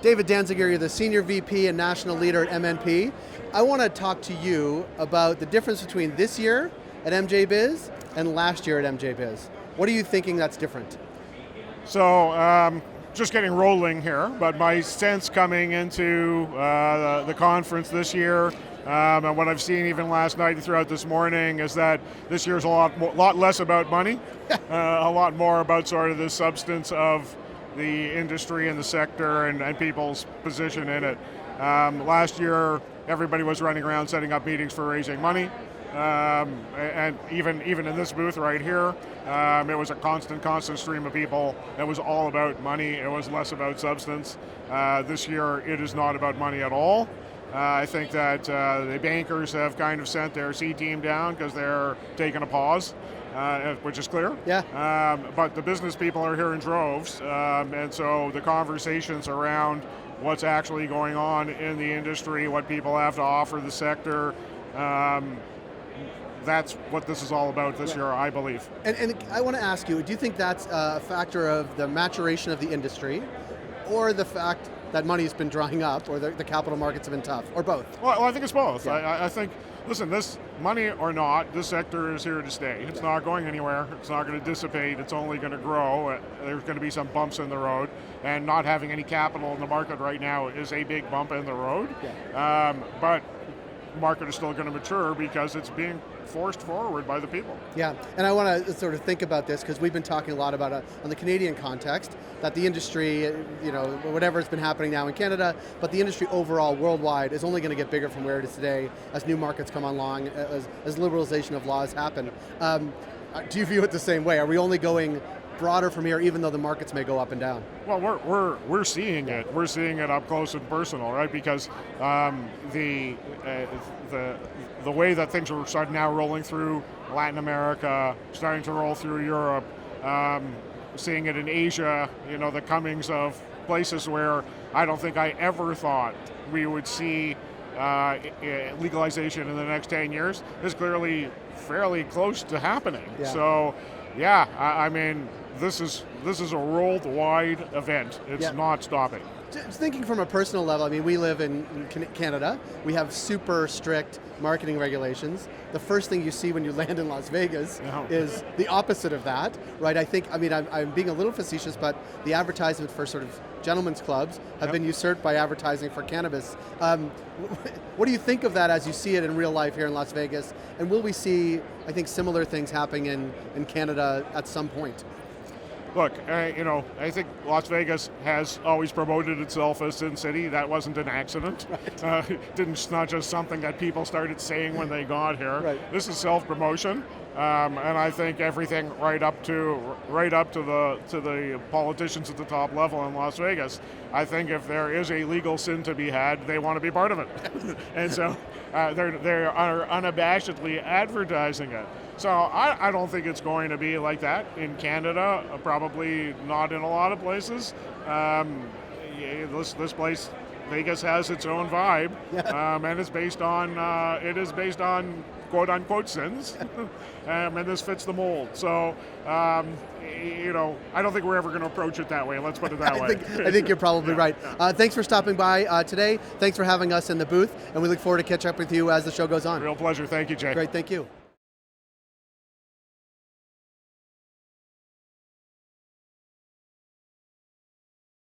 David Danziger, you're the Senior VP and National Leader at MNP. I want to talk to you about the difference between this year at MJBiz and last year at MJBiz. What are you thinking that's different? So, just getting rolling here, but my sense coming into the conference this year, and what I've seen even last night and throughout this morning, is that this year's a lot less about money, a lot more about sort of the substance of the industry and the sector and people's position in it. Last year, everybody was running around setting up meetings for raising money. And even in this booth right here, it was a constant stream of people. It was all about money. It was less about substance. This year, it is not about money at all. I think that the bankers have kind of sent their C team down because they're taking a pause, which is clear. Yeah. But the business people are here in droves, and so the conversations around what's actually going on in the industry, what people have to offer the sector, that's what this is all about this year, I believe. And I want to ask you, do you think that's a factor of the maturation of the industry, or the fact that money's been drying up, or the capital markets have been tough, or both? Well, I think it's both. Yeah. I think, listen, this money or not, this sector is here to stay. It's not going anywhere. It's not going to dissipate. It's only going to grow. There's going to be some bumps in the road, and not having any capital in the market right now is a big bump in the road. Yeah. But the market is still going to mature because it's being forced forward by the people. Yeah, and I want to sort of think about this because we've been talking a lot about on the Canadian context, that the industry, whatever's been happening now in Canada, but the industry overall worldwide is only going to get bigger from where it is today as new markets come along, as liberalization of laws happen. Do you view it the same way? Are we only going broader from here, even though the markets may go up and down? Well, we're seeing it. We're seeing it up close and personal, right? Because the way that things are starting now rolling through Latin America, starting to roll through Europe, seeing it in Asia, the comings of places where I don't think I ever thought we would see legalization in the next 10 years is clearly fairly close to happening. Yeah. So, yeah, I mean, this is a worldwide event. It's not stopping. Just thinking from a personal level, I mean, we live in Canada. We have super strict marketing regulations. The first thing you see when you land in Las Vegas is the opposite of that, right? I'm being a little facetious, but the advertisement for sort of gentlemen's clubs have been usurped by advertising for cannabis. What do you think of that as you see it in real life here in Las Vegas? And will we see, I think, similar things happening in Canada at some point? Look, I think Las Vegas has always promoted itself as Sin City. That wasn't an accident. Right. It's not just something that people started saying when they got here. Right. This is self-promotion, and I think everything right up to the politicians at the top level in Las Vegas. I think if there is a legal sin to be had, they want to be part of it, and so they are unabashedly advertising it. So I don't think it's going to be like that in Canada, probably not in a lot of places. This place, Vegas, has its own vibe, and it's based on quote unquote sins, and this fits the mold. So I don't think we're ever going to approach it that way. Let's put it that way. I think you're probably right. Thanks for stopping by today. Thanks for having us in the booth, and we look forward to catch up with you as the show goes on. Real pleasure. Thank you, Jay. Great, thank you.